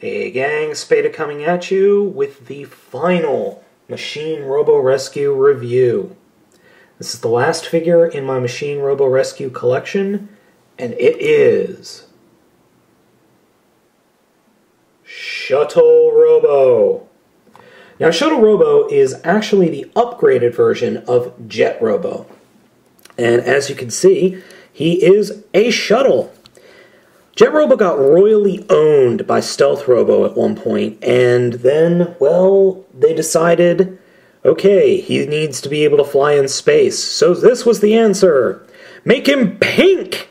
Hey gang, Spada coming at you with the final Machine Robo Rescue review. This is the last figure in my Machine Robo Rescue collection, and it is Shuttle Robo. Now Shuttle Robo is actually the upgraded version of Jet Robo. And as you can see, he is a shuttle. Jet Robo got royally owned by Stealth Robo at one point, and then, well, they decided, okay, he needs to be able to fly in space. So this was the answer. Make him pink!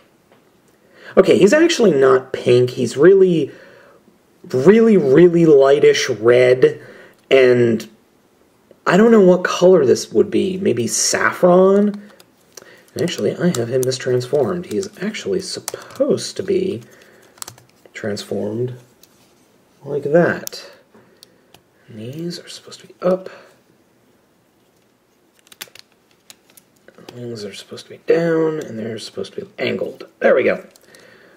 Okay, he's actually not pink. He's really lightish red, and I don't know what color this would be. Maybe saffron? Actually, I have him mistransformed. He is actually supposed to be transformed like that. And these are supposed to be up. The wings are supposed to be down, and they're supposed to be angled. There we go.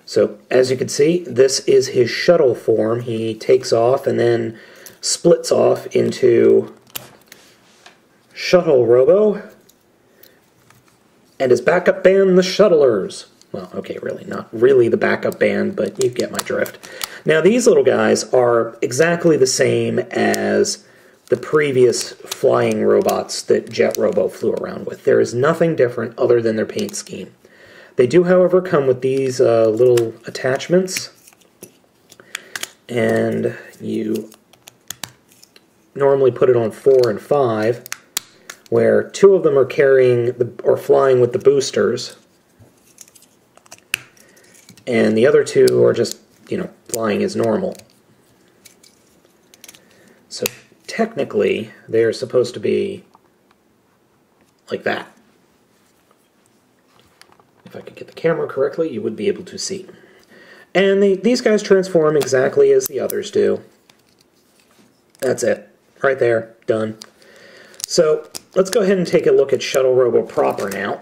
So, as you can see, this is his shuttle form. He takes off and then splits off into Shuttle Robo and his backup band, the Shuttlers. Well, okay, really, not really the backup band, but you get my drift. Now, these little guys are exactly the same as the previous flying robots that Jet Robo flew around with. There is nothing different other than their paint scheme. They do, however, come with these little attachments, and you normally put it on 4 and 5, where 2 of them are carrying or flying with the boosters, and the other 2 are just, flying as normal. So technically, they're supposed to be like that. If I could get the camera correctly, you would be able to see. And these guys transform exactly as the others do. That's it. Right there. Done. So, let's go ahead and take a look at Shuttle Robo proper now.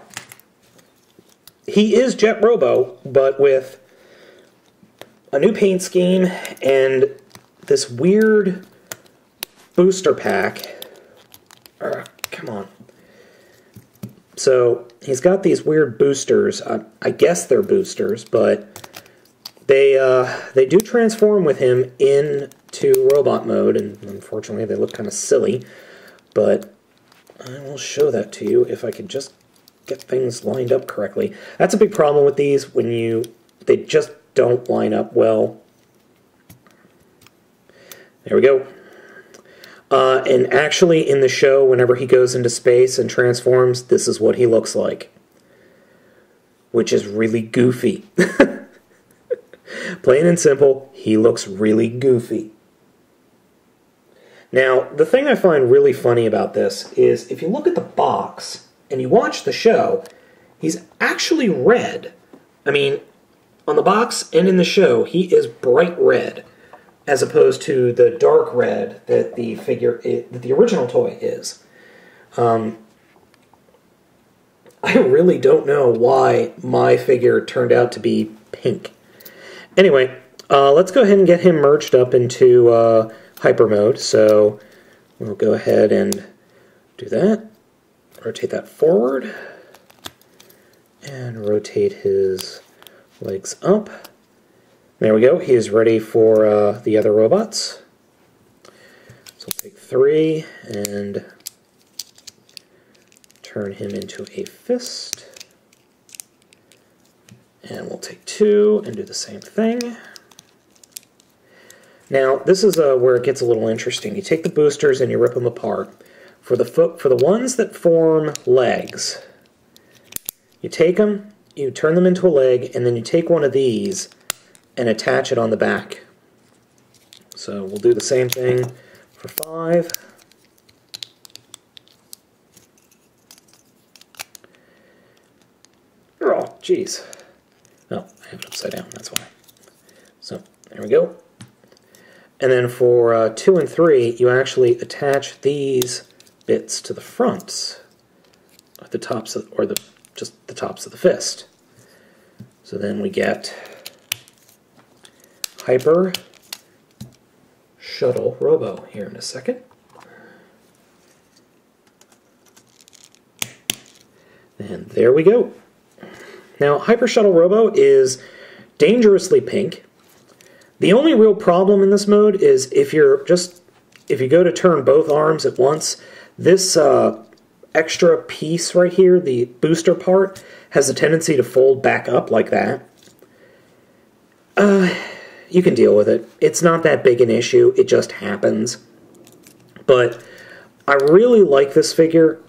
He is Jet Robo, but with a new paint scheme and this weird booster pack. Come on. So, he's got these weird boosters. I guess they're boosters, but they do transform with him into robot mode, and unfortunately they look kind of silly, but I will show that to you if I could just get things lined up correctly. That's a big problem with these, when they just don't line up well. There we go. And actually in the show, whenever he goes into space and transforms, this is what he looks like. Which is really goofy. Plain and simple, he looks really goofy. Now, the thing I find really funny about this is, if you look at the box and you watch the show, he's actually red. I mean, on the box and in the show, he is bright red, as opposed to the dark red that the original toy is. I really don't know why my figure turned out to be pink. Anyway, let's go ahead and get him merged up into hyper mode. So we'll go ahead and do that. Rotate that forward. And rotate his legs up. There we go. He is ready for the other robots. So we'll take 3 and turn him into a fist. And we'll take 2 and do the same thing. Now, this is where it gets a little interesting. You take the boosters and you rip them apart. For the ones that form legs, you take them, you turn them into a leg, and then you take one of these and attach it on the back. So we'll do the same thing for 5. Oh, jeez. Oh, I have it upside down, that's why. So, there we go. And then for 2 and 3, you actually attach these bits to the fronts, at the tops of, or just the tops of the fist. So then we get hyper Shuttle Robo here in a second. And there we go. Now, Hyper Shuttle Robo is dangerously pink. The only real problem in this mode is if you go to turn both arms at once, this extra piece right here, the booster part, has a tendency to fold back up like that. You can deal with it. It's not that big an issue. It just happens. But I really like this figure.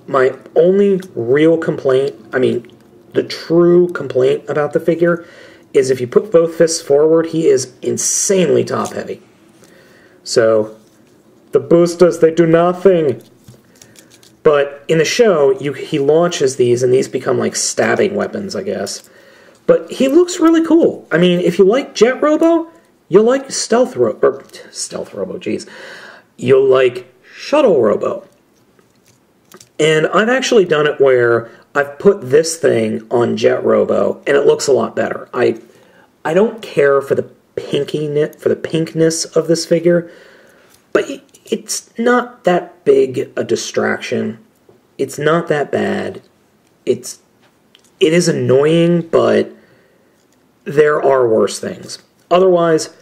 My only real complaint, I mean, the true complaint about the figure is if you put both fists forward, he is insanely top-heavy. So, the boosters, they do nothing. But in the show, he launches these, and these become like stabbing weapons, I guess. But he looks really cool. I mean, if you like Jet Robo, you'll like Stealth Robo, jeez. You'll like Shuttle Robo. And I've actually done it where I've put this thing on Jet Robo, and it looks a lot better. I don't care for the pinkness of this figure, but it's not that big a distraction. It's not that bad. It is annoying, but there are worse things. Otherwise,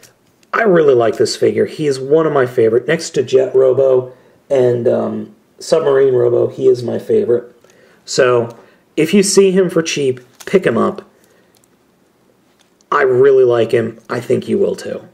I really like this figure. He is one of my favorite. Next to Jet Robo and Submarine Robo, he is my favorite. So, if you see him for cheap, pick him up. I really like him. I think you will too.